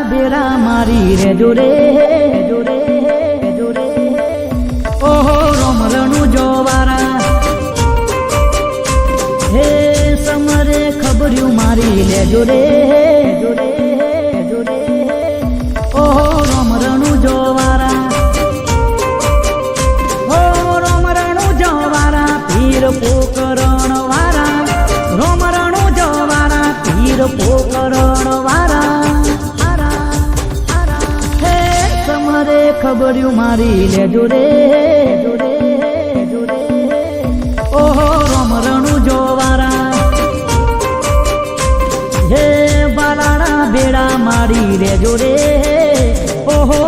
બેડા મારી રે જોરે જોરે જોરે ઓહો રોમરણું જોવારા હે સમરે ખબર્યું મારી લે જોરે જોરે જોરે ઓહો રોમરણું જોવારા હો રોમરણું જોવારા પીર પોકરણ વારા રોમરણું જોવારા પીર પોકરણ વારા સમરે ખબર્યું મારી લે જોરે જોરે જોરે ઓહો રોમરણું જોવારા હે બાલાના બેડા મારી રે જોરે ઓહો